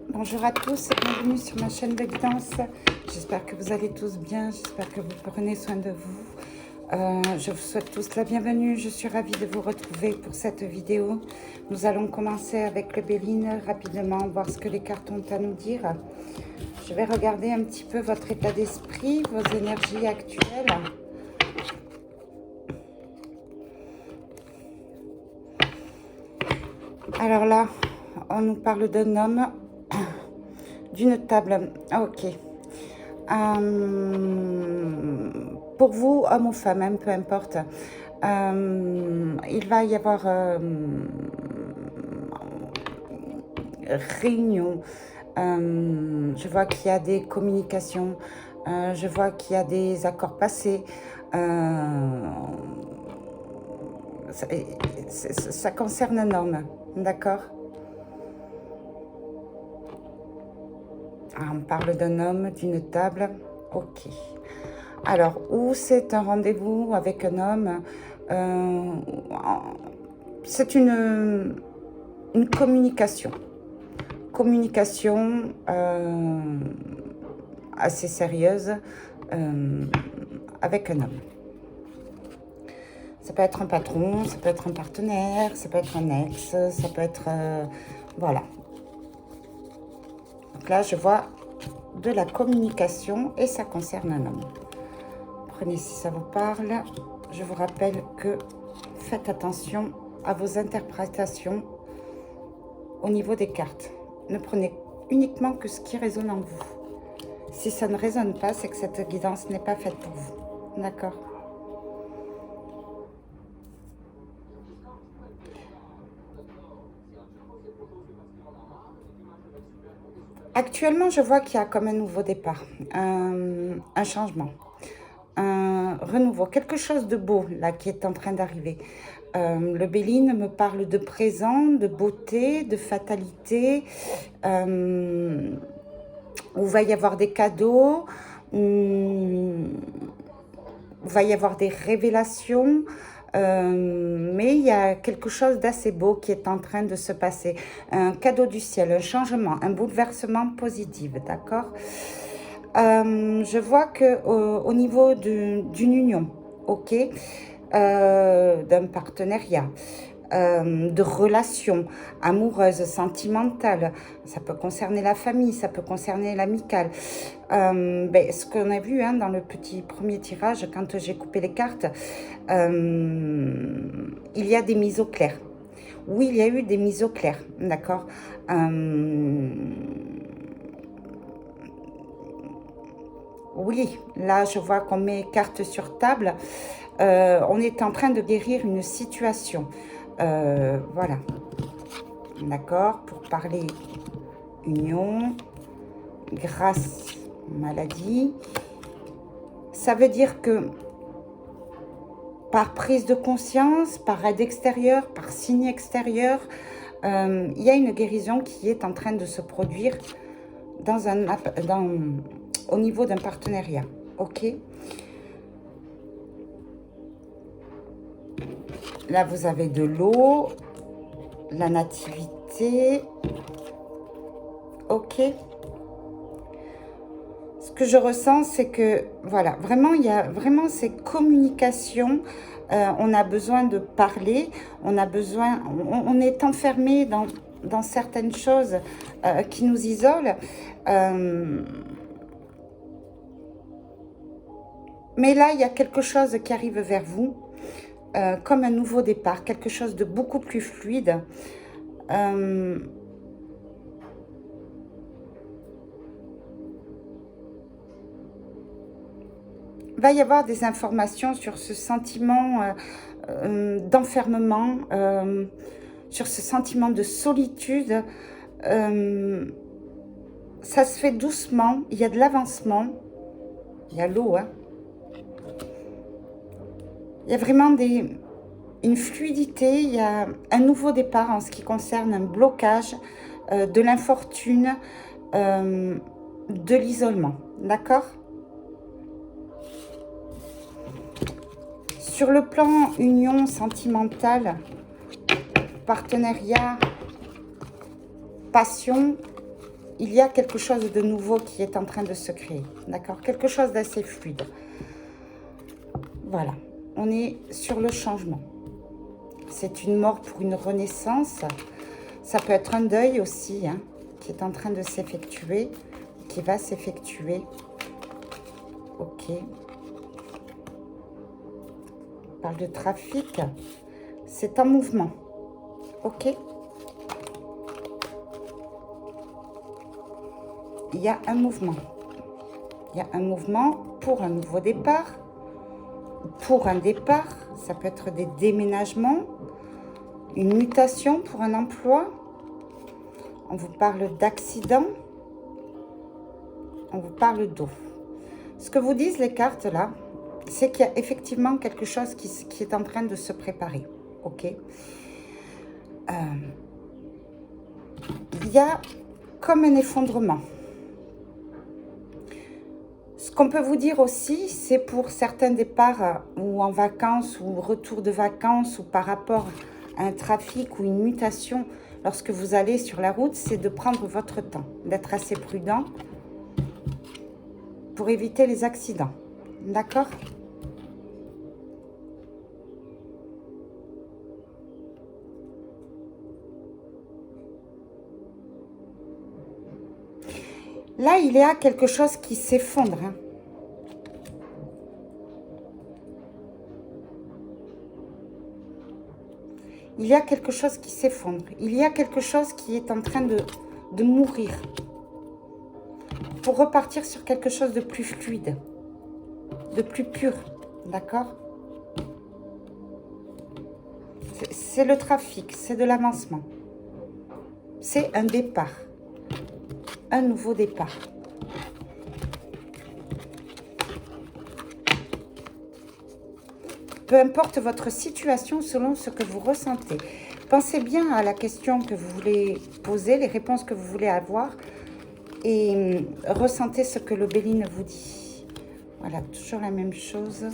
Bonjour à tous, bienvenue sur ma chaîne de guidance. J'espère que vous allez tous bien, j'espère que vous prenez soin de vous. Je vous souhaite tous la bienvenue, je suis ravie de vous retrouver pour cette vidéo. Nous allons commencer avec le Béline rapidement, voir ce que les cartes ont à nous dire. Je vais regarder un petit peu votre état d'esprit, vos énergies actuelles. Alors là, on nous parle d'un homme, d'une table. Ok. Pour vous, homme ou femme, hein, peu importe, il va y avoir réunion. Je vois qu'il y a des communications, je vois qu'il y a des accords passés. Ça concerne un homme, d'accord? On parle d'un homme, d'une table, ok. Alors, ou c'est un rendez-vous avec un homme, c'est une communication. Communication assez sérieuse avec un homme. Ça peut être un patron, ça peut être un partenaire, ça peut être un ex, ça peut être... voilà. Donc là, je vois de la communication et ça concerne un homme. Prenez si ça vous parle. Je vous rappelle que faites attention à vos interprétations au niveau des cartes. Ne prenez uniquement que ce qui résonne en vous. Si ça ne résonne pas, c'est que cette guidance n'est pas faite pour vous. D'accord ? Actuellement, je vois qu'il y a comme un nouveau départ, un changement, un renouveau, quelque chose de beau là qui est en train d'arriver. Le Béline me parle de présent, de beauté, de fatalité, où va y avoir des cadeaux, où va y avoir des révélations, mais il y a quelque chose d'assez beau qui est en train de se passer. Un cadeau du ciel, un changement, un bouleversement positif, d'accord? Je vois que au niveau d'une union, ok, d'un partenariat, de relations amoureuses, sentimentales, ça peut concerner la famille, ça peut concerner l'amical. Ce qu'on a vu hein, dans le petit premier tirage, quand j'ai coupé les cartes, il y a des mises au clair. Oui, il y a eu des mises au clair, d'accord. Oui, là, je vois qu'on met cartes sur table. On est en train de guérir une situation. Voilà. D'accord. Pour parler union, grâce, maladie. Ça veut dire que par prise de conscience, par aide extérieure, par signe extérieur, il y a une guérison qui est en train de se produire au niveau d'un partenariat. Ok. Là, vous avez de l'eau, la nativité. Ok. Ce que je ressens, c'est que, voilà, vraiment, il y a vraiment ces communications. On a besoin de parler, on a besoin, on est enfermé dans certaines choses qui nous isolent. Mais là, il y a quelque chose qui arrive vers vous. Comme un nouveau départ, quelque chose de beaucoup plus fluide. Va y avoir des informations sur ce sentiment d'enfermement, sur ce sentiment de solitude. Ça se fait doucement, il y a de l'avancement, il y a l'eau, hein. Il y a vraiment une fluidité, il y a un nouveau départ en ce qui concerne un blocage, de l'infortune, de l'isolement, d'accord? Sur le plan union sentimentale, partenariat, passion, il y a quelque chose de nouveau qui est en train de se créer. D'accord? Quelque chose d'assez fluide. Voilà. On est sur le changement. C'est une mort pour une renaissance. Ça peut être un deuil aussi, hein, qui est en train de s'effectuer, qui va s'effectuer. Ok. On parle de trafic. C'est en mouvement. Ok. Il y a un mouvement. Il y a un mouvement pour un nouveau départ. Pour un départ, ça peut être des déménagements, une mutation pour un emploi. On vous parle d'accident. On vous parle d'eau. Ce que vous disent les cartes là, c'est qu'il y a effectivement quelque chose qui est en train de se préparer. Ok. Il y a comme un effondrement. Ce qu'on peut vous dire aussi, c'est pour certains départs ou en vacances ou retour de vacances ou par rapport à un trafic ou une mutation, lorsque vous allez sur la route, c'est de prendre votre temps, d'être assez prudent pour éviter les accidents. D'accord ? Là, il y a quelque chose qui s'effondre. Hein. Il y a quelque chose qui s'effondre. Il y a quelque chose qui est en train de mourir. Pour repartir sur quelque chose de plus fluide, de plus pur. D'accord ? C'est le trafic, c'est de l'avancement. C'est un départ. Un nouveau départ. Peu importe votre situation, selon ce que vous ressentez. Pensez bien à la question que vous voulez poser, les réponses que vous voulez avoir, et ressentez ce que le Béline vous dit. Voilà, toujours la même chose.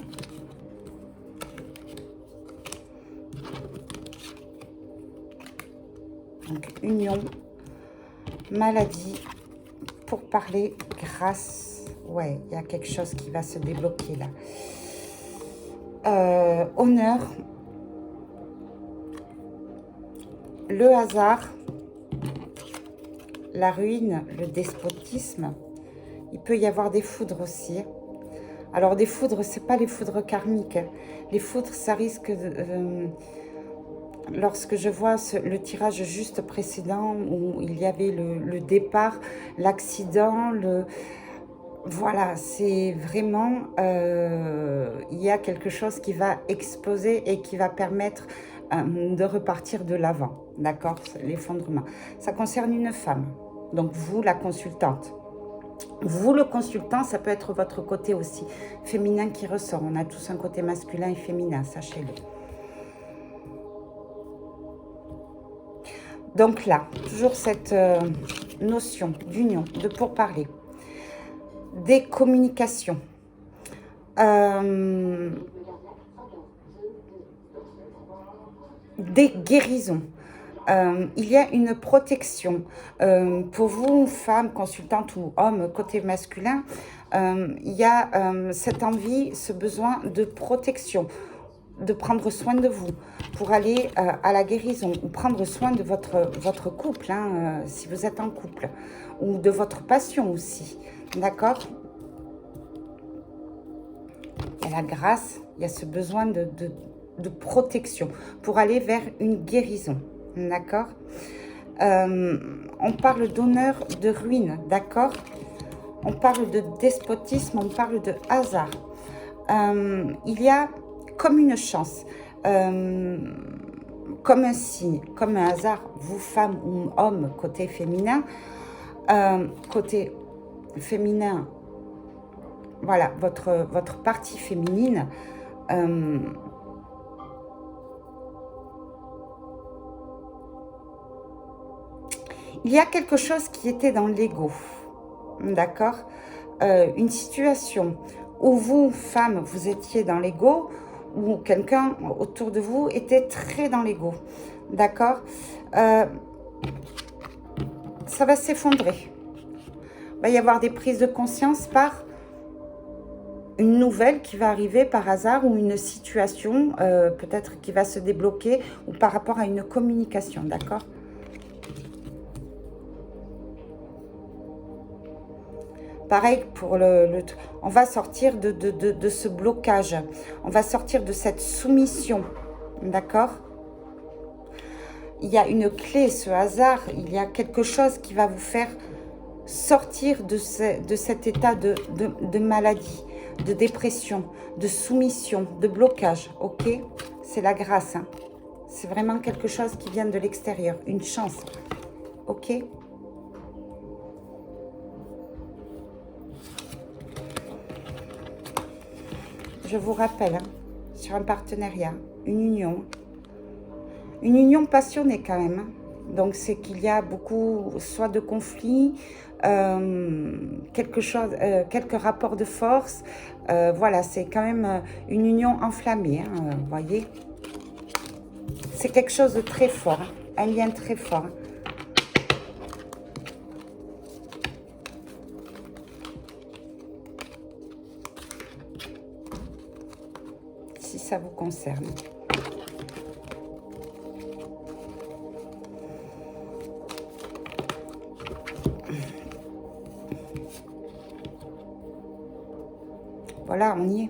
Donc, union, maladie, pour parler, grâce. Ouais, il y a quelque chose qui va se débloquer là. Honneur, le hasard, la ruine, le despotisme. Il peut y avoir des foudres aussi. Alors des foudres, c'est pas les foudres karmiques. Les foudres, ça risque de... lorsque je vois le tirage juste précédent où il y avait le départ, l'accident, voilà, c'est vraiment, il y a quelque chose qui va exploser et qui va permettre de repartir de l'avant, d'accord? L'effondrement. Ça concerne une femme, donc vous, la consultante. Vous, le consultant, ça peut être votre côté aussi féminin qui ressort. On a tous un côté masculin et féminin, sachez-le. Donc là, toujours cette notion d'union, de pourparler. Des communications. Des guérisons. Il y a une protection. Pour vous, femmes, consultantes ou hommes, côté masculin, il y a cette envie, ce besoin de protection, de prendre soin de vous pour aller à la guérison ou prendre soin de votre couple, hein, si vous êtes en couple, ou de votre passion aussi. D'accord? Il y a la grâce, il y a ce besoin de protection pour aller vers une guérison. D'accord? On parle d'honneur, de ruine. D'accord? On parle de despotisme, on parle de hasard. Il y a comme une chance, comme un signe, comme un hasard, vous, femmes ou hommes, côté féminin, voilà, votre partie féminine, il y a quelque chose qui était dans l'ego, d'accord? Une situation où vous, femmes, vous étiez dans l'ego, ou quelqu'un autour de vous était très dans l'ego, d'accord? Ça va s'effondrer. Il va y avoir des prises de conscience par une nouvelle qui va arriver par hasard ou une situation peut-être qui va se débloquer ou par rapport à une communication, d'accord? Pareil pour on va sortir de ce blocage, on va sortir de cette soumission, d'accord? Il y a une clé, ce hasard, il y a quelque chose qui va vous faire sortir de cet état de maladie, de dépression, de soumission, de blocage, ok? C'est la grâce, hein? C'est vraiment quelque chose qui vient de l'extérieur, une chance, ok? Je vous rappelle, hein, sur un partenariat, une union passionnée quand même, hein. Donc c'est qu'il y a beaucoup, soit de conflits, quelques rapports de force. Voilà, c'est quand même une union enflammée, hein, vous voyez. C'est quelque chose de très fort, hein, un lien très fort. Hein. Si ça vous concerne. Voilà, on y est.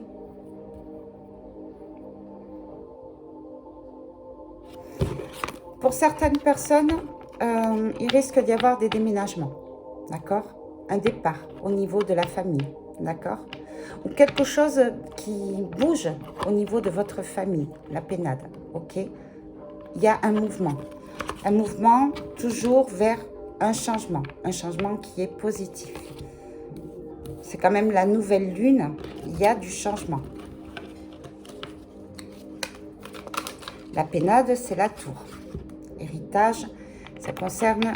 Pour certaines personnes, il risque d'y avoir des déménagements, d'accord? Un départ au niveau de la famille, d'accord? Ou quelque chose qui bouge au niveau de votre famille, la pénade, ok? Il y a un mouvement toujours vers un changement qui est positif. C'est quand même la nouvelle lune, il y a du changement. La pénade, c'est la tour. Héritage, ça concerne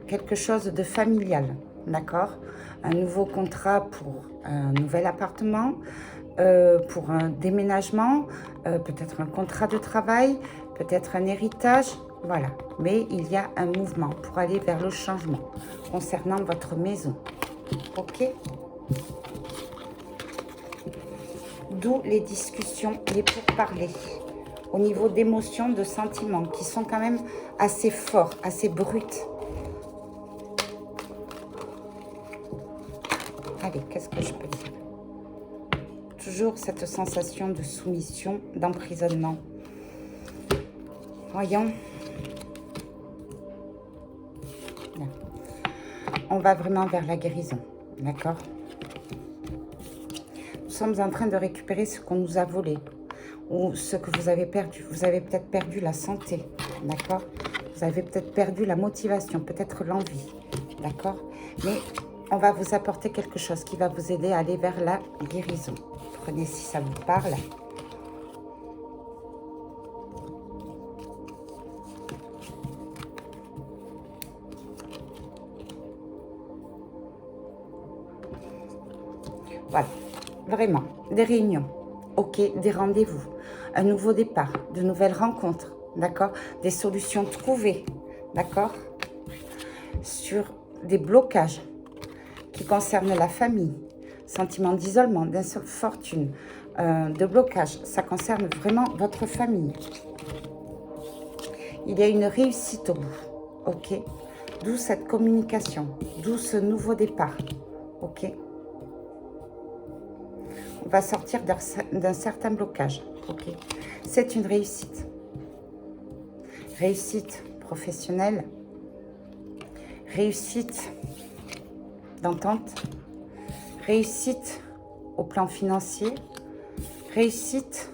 quelque chose de familial, d'accord? Un nouveau contrat pour un nouvel appartement, pour un déménagement, peut-être un contrat de travail, peut-être un héritage, voilà. Mais il y a un mouvement pour aller vers le changement concernant votre maison, ok? D'où les discussions, les pourparlers, au niveau d'émotions, de sentiments, qui sont quand même assez forts, assez bruts. Allez, qu'est-ce que je peux dire? Toujours cette sensation de soumission, d'emprisonnement. Voyons. Là. On va vraiment vers la guérison, d'accord? Nous sommes en train de récupérer ce qu'on nous a volé ou ce que vous avez perdu. Vous avez peut-être perdu la santé, d'accord? Vous avez peut-être perdu la motivation, peut-être l'envie, d'accord? Mais on va vous apporter quelque chose qui va vous aider à aller vers la guérison. Prenez si ça vous parle. Voilà, vraiment, des réunions, ok, des rendez-vous, un nouveau départ, de nouvelles rencontres, d'accord, des solutions trouvées, d'accord, sur des blocages qui concernent la famille, sentiment d'isolement, d'infortune, de blocage, ça concerne vraiment votre famille. Il y a une réussite au bout, ok, d'où cette communication, d'où ce nouveau départ, ok. On va sortir d'un certain blocage, ok. C'est une réussite. Réussite professionnelle, réussite d'entente, réussite au plan financier, réussite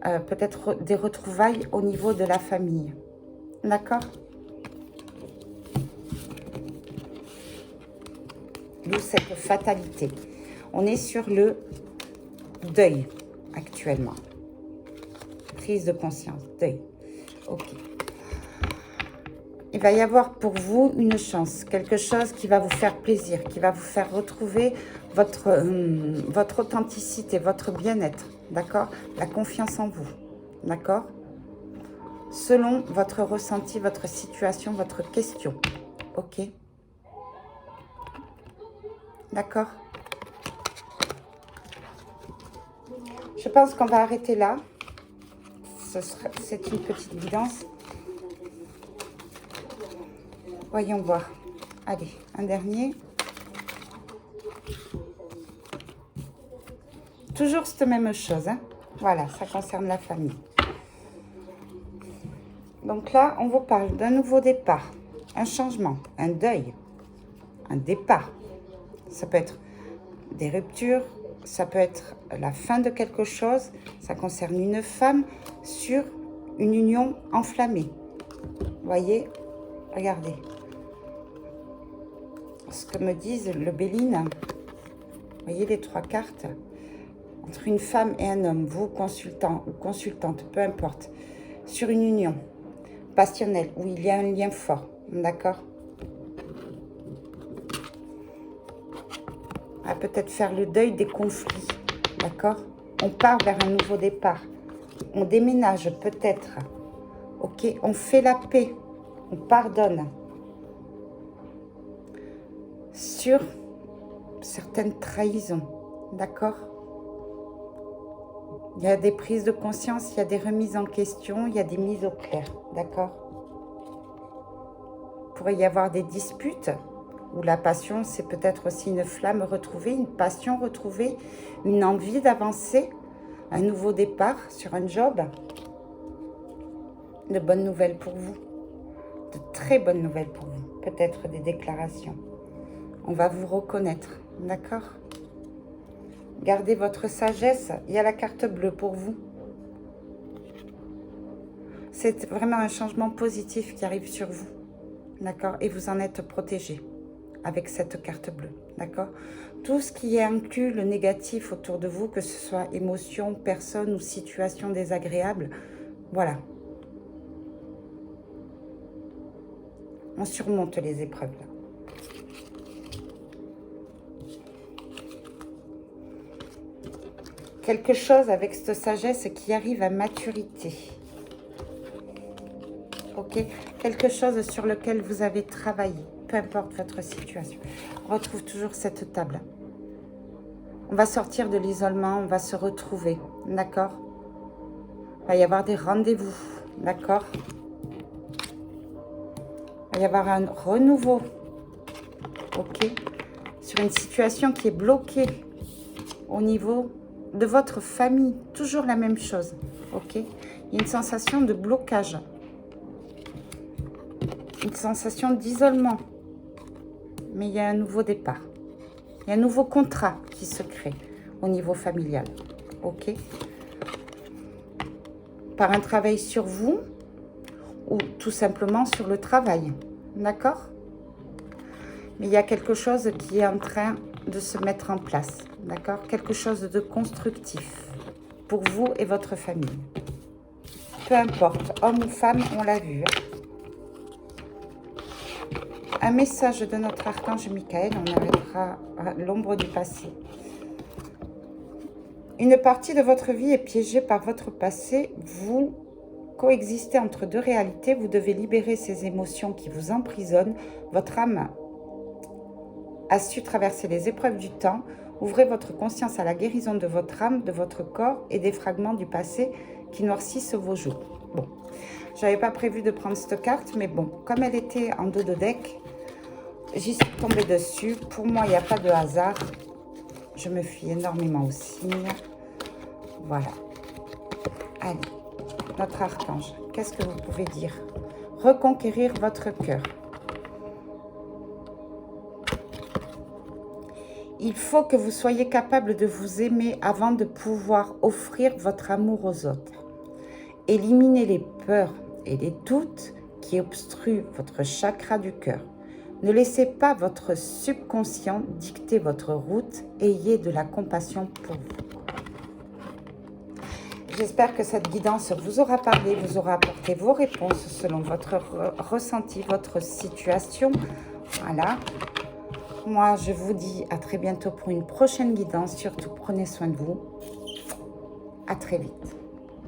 peut-être des retrouvailles au niveau de la famille. D'accord? D'où cette fatalité. On est sur le deuil actuellement. Prise de conscience, deuil. Ok. Il va y avoir pour vous une chance, quelque chose qui va vous faire plaisir, qui va vous faire retrouver votre authenticité, votre bien-être, d'accord? La confiance en vous, d'accord? Selon votre ressenti, votre situation, votre question, ok? D'accord? Je pense qu'on va arrêter là. C'est une petite guidance. Voyons voir. Allez, un dernier. Toujours cette même chose. Hein. Voilà, ça concerne la famille. Donc là, on vous parle d'un nouveau départ, un changement, un deuil, un départ. Ça peut être des ruptures, ça peut être la fin de quelque chose. Ça concerne une femme sur une union enflammée. Voyez, regardez. Ce que me disent le Béline. Voyez les 3 cartes. Entre une femme et un homme, vous consultant ou consultante, peu importe, sur une union passionnelle où il y a un lien fort, d'accord? À peut-être faire le deuil des conflits, d'accord? On part vers un nouveau départ. On déménage peut-être, ok? On fait la paix, on pardonne sur certaines trahisons, d'accord? Il y a des prises de conscience, il y a des remises en question, il y a des mises au clair, d'accord? Il pourrait y avoir des disputes où la passion, c'est peut-être aussi une flamme retrouvée, une passion retrouvée, une envie d'avancer, un nouveau départ sur un job. De bonnes nouvelles pour vous, de très bonnes nouvelles pour vous, peut-être des déclarations. On va vous reconnaître, d'accord? Gardez votre sagesse. Il y a la carte bleue pour vous. C'est vraiment un changement positif qui arrive sur vous. D'accord? Et vous en êtes protégé avec cette carte bleue. D'accord? Tout ce qui est inclus, le négatif autour de vous, que ce soit émotion, personne ou situation désagréable, voilà. On surmonte les épreuves là. Quelque chose avec cette sagesse qui arrive à maturité. Ok? Quelque chose sur lequel vous avez travaillé, peu importe votre situation. On retrouve toujours cette table. On va sortir de l'isolement, on va se retrouver, d'accord? Il va y avoir des rendez-vous, d'accord? Il va y avoir un renouveau, ok? Sur une situation qui est bloquée au niveau de votre famille, toujours la même chose, ok? Il y a une sensation de blocage, une sensation d'isolement, mais il y a un nouveau départ, il y a un nouveau contrat qui se crée au niveau familial, ok? Par un travail sur vous ou tout simplement sur le travail, d'accord? Mais il y a quelque chose qui est en train de se mettre en place, d'accord? Quelque chose de constructif pour vous et votre famille. Peu importe, homme ou femme, on l'a vu. Un message de notre archange Michael, on arrivera à l'ombre du passé. Une partie de votre vie est piégée par votre passé. Vous coexistez entre 2 réalités. Vous devez libérer ces émotions qui vous emprisonnent. Votre âme a su traverser les épreuves du temps. Ouvrez votre conscience à la guérison de votre âme, de votre corps et des fragments du passé qui noircissent vos jours. Bon, j'avais pas prévu de prendre cette carte, mais bon, comme elle était en dos de deck, j'y suis tombée dessus. Pour moi, il n'y a pas de hasard. Je me fie énormément aux signes. Voilà. Allez, notre archange, qu'est-ce que vous pouvez dire? Reconquérir votre cœur. Il faut que vous soyez capable de vous aimer avant de pouvoir offrir votre amour aux autres. Éliminez les peurs et les doutes qui obstruent votre chakra du cœur. Ne laissez pas votre subconscient dicter votre route. Ayez de la compassion pour vous. J'espère que cette guidance vous aura parlé, vous aura apporté vos réponses selon votre ressenti, votre situation. Voilà. Moi, je vous dis à très bientôt pour une prochaine guidance. Surtout, prenez soin de vous. À très vite.